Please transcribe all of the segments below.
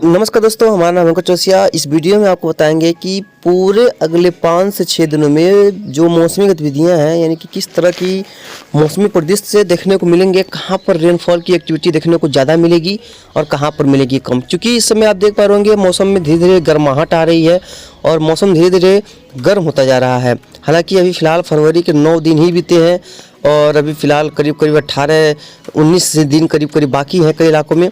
नमस्कार दोस्तों, हमारा नाम अंकित चौसिया। इस वीडियो में आपको बताएंगे कि पूरे अगले 5 से 6 दिनों में जो मौसमी गतिविधियां हैं, यानी कि किस तरह की मौसमी परिदृश्य देखने को मिलेंगे, कहां पर रेनफॉल की एक्टिविटी देखने को ज़्यादा मिलेगी और कहां पर मिलेगी कम। क्योंकि इस समय आप देख पा रहे होंगे मौसम में धीरे धीरे गर्माहट आ रही है और मौसम धीरे धीरे गर्म होता जा रहा है। हालाँकि अभी फ़िलहाल फरवरी के 9 दिन ही बीते हैं और अभी फ़िलहाल करीब 18-19 दिन करीब बाकी हैं कई इलाकों में।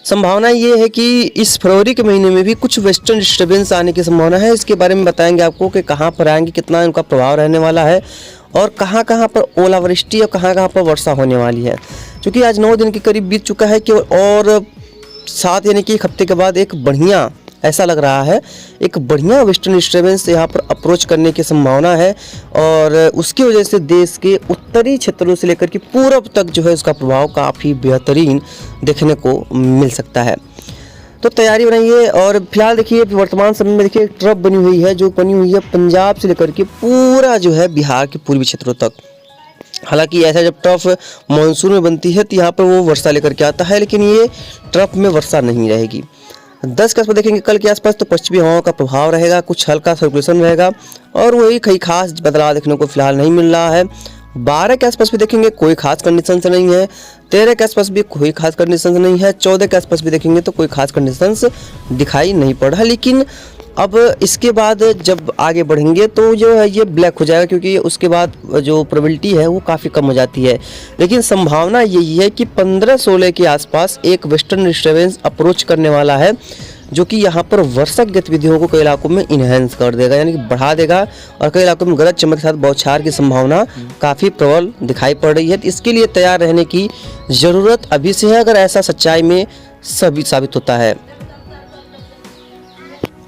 संभावना ये है कि इस फरवरी के महीने में भी कुछ वेस्टर्न डिस्टर्बेंस आने की संभावना है। इसके बारे में बताएंगे आपको कि कहाँ पर आएंगे, कितना इनका प्रभाव रहने वाला है और कहाँ कहाँ पर ओलावृष्टि और कहाँ कहाँ पर वर्षा होने वाली है। क्योंकि आज 9 दिन के करीब बीत चुका है केवल, और 7 यानी कि एक हफ्ते के बाद एक बढ़िया, ऐसा लग रहा है एक बढ़िया वेस्टर्न डिस्टर्बेंस यहाँ पर अप्रोच करने की संभावना है और उसकी वजह से देश के उत्तरी क्षेत्रों से लेकर के पूर्व तक जो है उसका प्रभाव काफ़ी बेहतरीन देखने को मिल सकता है। तो तैयारी बनाइए। और फिलहाल देखिए वर्तमान समय में देखिए एक ट्रफ बनी हुई है जो बनी हुई है पंजाब से लेकर के पूरा जो है बिहार के पूर्वी क्षेत्रों तक। हालांकि ऐसा जब ट्रफ मानसून में बनती है तो यहाँ पर वो वर्षा लेकर के आता है, लेकिन ये ट्रफ में वर्षा नहीं रहेगी। 10 के आसपास देखेंगे कल के आसपास तो पश्चिमी हवाओं का प्रभाव रहेगा, कुछ हल्का सर्कुलेशन रहेगा और वही कई खास बदलाव देखने को फिलहाल नहीं मिल रहा है। 12 के आसपास भी देखेंगे कोई खास कंडीशंस नहीं है, 13 के आसपास भी कोई खास कंडीशंस नहीं है, 14 के आसपास भी देखेंगे तो कोई खास कंडीशंस दिखाई नहीं पड़ रहा। लेकिन अब इसके बाद जब आगे बढ़ेंगे तो जो है ये ब्लैक हो जाएगा, क्योंकि उसके बाद जो प्रोबेबिलिटी है वो काफ़ी कम हो जाती है। लेकिन संभावना यही है कि 15-16 के आसपास एक वेस्टर्न डिस्टर्बेंस अप्रोच करने वाला है जो कि यहाँ पर वर्षा की गतिविधियों को कई इलाकों में इन्हेंस कर देगा, यानी कि बढ़ा देगा और कई इलाकों में गरज चमक के साथ बौछार की संभावना काफ़ी प्रबल दिखाई पड़ रही है। तो इसके लिए तैयार रहने की ज़रूरत अभी से है, अगर ऐसा सच्चाई में साबित होता है।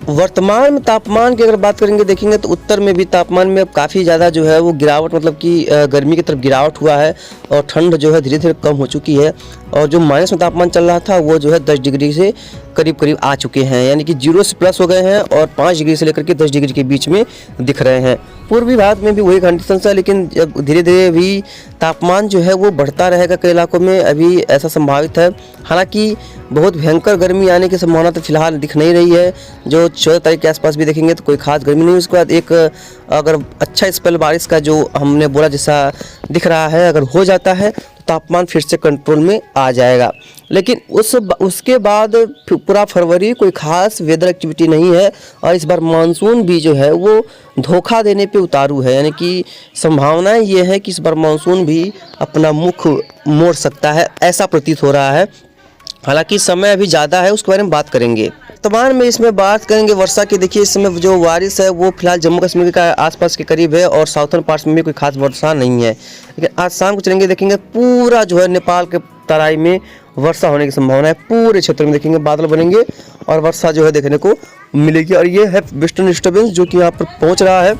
वर्तमान में तापमान की अगर बात करेंगे देखेंगे तो उत्तर में भी तापमान में अब काफ़ी ज़्यादा जो है वो गिरावट, मतलब कि गर्मी की तरफ गिरावट हुआ है और ठंड जो है धीरे धीरे कम हो चुकी है और जो माइनस में तापमान चल रहा था वो जो है 10 डिग्री से करीब आ चुके हैं, यानी कि 0 से प्लस हो गए हैं और 5 डिग्री से लेकर के 10 डिग्री के बीच में दिख रहे हैं। पूर्वी भारत में भी वही कंडीशन है, लेकिन जब धीरे धीरे भी तापमान जो है वो बढ़ता रहेगा कई इलाकों में, अभी ऐसा संभावित है। हालांकि बहुत भयंकर गर्मी आने की संभावना तो फिलहाल दिख नहीं रही है। जो 14 तारीख के आसपास भी देखेंगे तो कोई खास गर्मी नहीं, उसके बाद एक अगर अच्छा स्पेल बारिश का जो हमने बोला जैसा दिख रहा है अगर हो जाता है तो तापमान फिर से कंट्रोल में आ जाएगा। लेकिन उसके बाद पूरा फरवरी कोई खास वेदर एक्टिविटी नहीं है और इस बार मानसून भी जो है वो धोखा देने पे उतारू है, यानी कि संभावनाएं ये है कि इस बार मानसून भी अपना मुख मोड़ सकता है, ऐसा प्रतीत हो रहा है। हालांकि समय अभी ज़्यादा है, उसके बारे में बात करेंगे। वर्तमान में इसमें बात करेंगे वर्षा की। देखिए इस समय जो बारिश है वो फिलहाल जम्मू कश्मीर के आसपास के करीब है और साउथर्न पार्ट्स में भी कोई खास वर्षा नहीं है। लेकिन आज शाम को चलेंगे देखेंगे पूरा जो है नेपाल के तराई में वर्षा होने की संभावना है। पूरे क्षेत्र में देखेंगे बादल बनेंगे और वर्षा जो है देखने को मिलेगी और ये है वेस्टर्न डिस्टर्बेंस जो कि यहाँ पर पहुँच रहा है।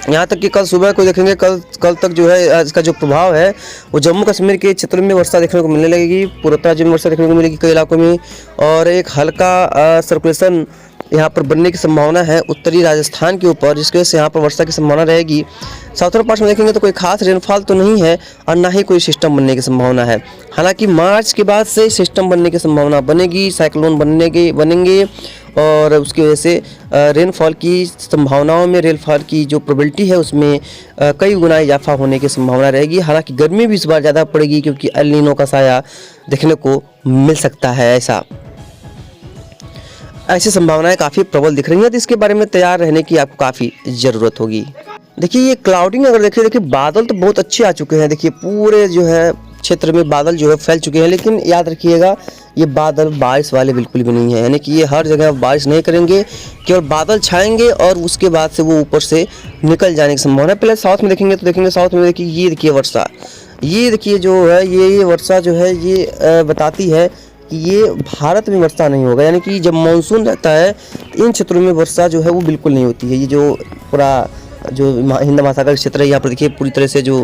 यहाँ तक कि कल सुबह को देखेंगे कल तक जो है इसका जो प्रभाव है वो जम्मू कश्मीर के क्षेत्र में वर्षा देखने को मिलने लगेगी, पूर्वोत्तर राज्य में वर्षा देखने को मिलेगी कई इलाकों में और एक हल्का सर्कुलेशन यहाँ पर बनने की संभावना है उत्तरी राजस्थान के ऊपर, जिसकी वजह से यहाँ पर वर्षा की संभावना रहेगी। साउथर्न पार्ट्स में देखेंगे तो कोई खास रेनफॉल तो नहीं है और ना ही कोई सिस्टम बनने की संभावना है। हालांकि मार्च के बाद से सिस्टम बनने की संभावना बनेगी, साइक्लोन बनेंगे और उसकी वजह से रेनफॉल की संभावनाओं में, रेनफॉल की जो प्रोबेबिलिटी है उसमें कई गुना इजाफा होने की संभावना रहेगी। हालांकि गर्मी भी इस बार ज़्यादा पड़ेगी क्योंकि एल नीनो का साया देखने को मिल सकता है। ऐसी संभावनाएं काफ़ी प्रबल दिख रही हैं, तो इसके बारे में तैयार रहने की आपको काफ़ी ज़रूरत होगी। देखिए ये क्लाउडिंग अगर देखिए बादल तो बहुत अच्छे आ चुके हैं। देखिए पूरे जो है क्षेत्र में बादल जो है फैल चुके हैं, लेकिन याद रखिएगा ये बादल बारिश वाले बिल्कुल भी नहीं है, यानी कि ये हर जगह बारिश नहीं करेंगे, केवल बादल छाएंगे और उसके बाद से वो ऊपर से निकल जाने की संभावना है। पहले साउथ में देखेंगे तो देखेंगे साउथ में देखिए ये देखिए वर्षा, ये देखिए जो है ये वर्षा जो है ये बताती है कि ये भारत में वर्षा नहीं होगा, यानी कि जब मानसून रहता है इन क्षेत्रों में वर्षा जो है वो बिल्कुल नहीं होती है। ये जो पूरा जो हिंद महासागर क्षेत्र है यहाँ पर देखिए पूरी तरह से जो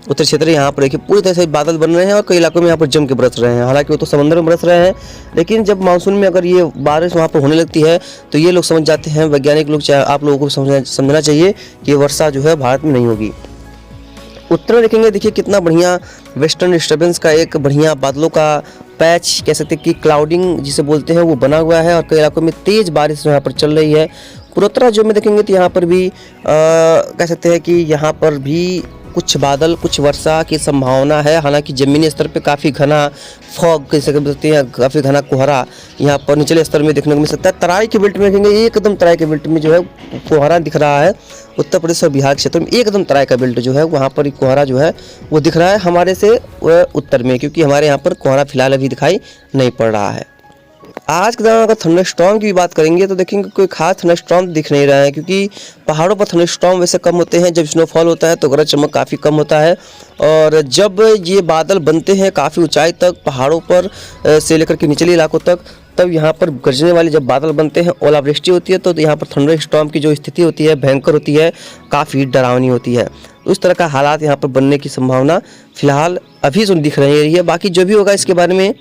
उत्तर क्षेत्र है यहाँ पर देखिए पूरी तरह से बादल बन रहे हैं और कई इलाकों में यहाँ पर जम के बरस रहे हैं। हालांकि वो तो समंदर में बरस रहे हैं, लेकिन जब मानसून में अगर ये बारिश वहाँ पर होने लगती है तो ये लोग समझ जाते हैं, वैज्ञानिक लोग, आप लोगों को समझना चाहिए कि वर्षा जो है भारत में नहीं होगी। उत्तर में देखेंगे देखिए कितना बढ़िया वेस्टर्न डिस्टर्बेंस का एक बढ़िया बादलों का पैच कह सकते हैं कि क्लाउडिंग जिसे बोलते हैं वो बना हुआ है और कई इलाकों में तेज़ बारिश यहाँ पर चल रही है। पूर्वोत्तर राज्यों में देखेंगे तो यहाँ पर भी कह सकते हैं कि यहाँ पर भी कुछ बादल कुछ वर्षा की संभावना है। हालांकि ज़मीनी स्तर पे काफ़ी घना फॉग कह सकते हैं, काफ़ी घना कोहरा यहाँ पर निचले स्तर में देखने को मिल सकता है। तराई के बेल्ट में देखेंगे एकदम तराई के बेल्ट में जो है कोहरा दिख रहा है। उत्तर प्रदेश और बिहार के क्षेत्र में एकदम तराई का बेल्ट जो है वहाँ पर कोहरा जो है वो दिख रहा है हमारे से उत्तर में, क्योंकि हमारे यहाँ पर कोहरा फिलहाल अभी दिखाई नहीं पड़ रहा है। आज के दौरान अगर थंडरस्टॉर्म की भी बात करेंगे तो देखेंगे कोई खास थंडरस्टॉर्म दिख नहीं रहा है, क्योंकि पहाड़ों पर थंडरस्टॉर्म वैसे कम होते हैं। जब स्नोफॉल होता है तो गरज चमक काफ़ी कम होता है, और जब ये बादल बनते हैं काफ़ी ऊंचाई तक पहाड़ों पर से लेकर के निचले इलाकों तक, तब यहाँ पर गरजने वाले जब बादल बनते हैं ओलावृष्टि होती है, तो यहाँ पर थंडरस्टॉर्म की जो स्थिति होती है भयंकर होती है, काफ़ी डरावनी होती है। उस तरह का हालात यहाँ पर बनने की संभावना फिलहाल अभी जो दिख रही है। बाकी जो भी होगा इसके बारे में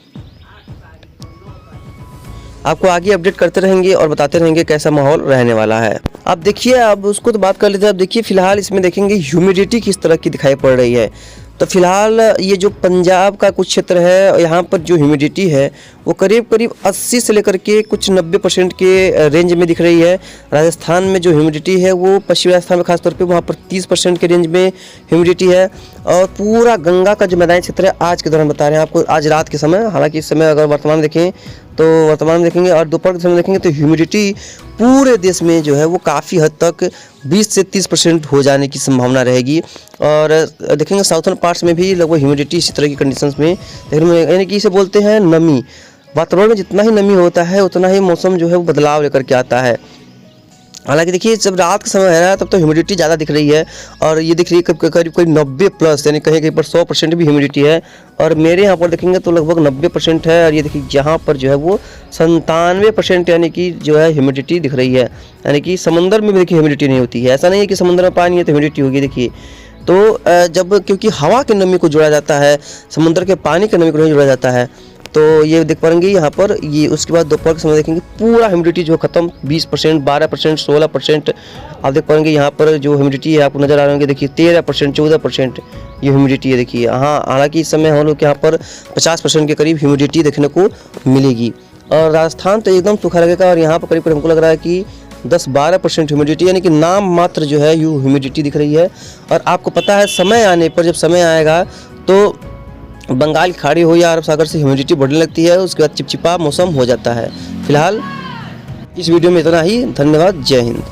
आपको आगे अपडेट करते रहेंगे और बताते रहेंगे कैसा माहौल रहने वाला है। अब देखिए, अब उसको तो बात कर लेते हैं। अब देखिए फिलहाल इसमें देखेंगे ह्यूमिडिटी किस तरह की दिखाई पड़ रही है। तो फिलहाल ये जो पंजाब का कुछ क्षेत्र है यहाँ पर जो ह्यूमिडिटी है वो करीब करीब 80 से लेकर के कुछ 90% के रेंज में दिख रही है। राजस्थान में जो ह्यूमिडिटी है वो पश्चिमी राजस्थान में खासतौर पे वहाँ पर 30% के रेंज में ह्यूमिडिटी है। और पूरा गंगा का जो मैदानी क्षेत्र है आज के दौरान बता रहे हैं आपको, आज रात के समय, हालांकि इस समय अगर वर्तमान देखें तो वर्तमान में देखेंगे और दोपहर के समय देखेंगे तो ह्यूमिडिटी पूरे देश में जो है वो काफ़ी हद तक 20 से 30% हो जाने की संभावना रहेगी। और देखेंगे साउथर्न पार्ट्स में भी लगभग ह्यूमिडिटी इसी तरह की कंडीशंस में देखने में, यानी कि इसे बोलते हैं नमी। वातावरण में जितना ही नमी होता है उतना ही मौसम जो है वो बदलाव लेकर के आता है। हालांकि देखिए जब रात का समय है तब तो ह्यूमिडिटी ज़्यादा दिख रही है, और ये दिख रही है करीब करीब 90+, यानी कहीं कहीं पर 100% भी ह्यूमिडिटी है। और मेरे यहाँ पर देखेंगे तो लगभग 90% है, और ये देखिए यहाँ पर जो है वो 97% यानी कि जो है ह्यूमिडिटी दिख रही है। यानी कि समंदर में भी देखिए ह्यूमिडिटी नहीं होती है, ऐसा नहीं है कि समंदर में पानी है तो ह्यूमिडिटी होगी। देखिए तो जब क्योंकि हवा के नमी को जोड़ा जाता है, समुद्र के पानी के नमी को नहीं जोड़ा जाता है, तो ये देख पाएंगे यहाँ पर ये। उसके बाद दोपहर के समय देखेंगे पूरा ह्यूमिडिटी जो खत्म, 20%, 12%, 16% आप देख पाएंगे। यहाँ पर जो ह्यूमिडिटी है आपको नज़र आ रहे होंगे, देखिए 13%, 14% ये ह्यूमिडिटी है। देखिए हाँ, हालांकि इस समय हम लोग के यहाँ पर 50% के करीब ह्यूमिडिटी देखने को मिलेगी। और राजस्थान तो एकदम सूखा लगेगा, और यहाँ पर करीब हमको लग रहा है कि 10-12% ह्यूमिडिटी, यानी कि नाम मात्र जो है यू ह्यूमिडिटी दिख रही है। और आपको पता है समय आने पर, जब समय आएगा तो बंगाल की खाड़ी हो या अरब सागर से ह्यूमिडिटी बढ़ने लगती है, उसके बाद चिपचिपा मौसम हो जाता है। फिलहाल इस वीडियो में इतना ही। धन्यवाद। जय हिंद।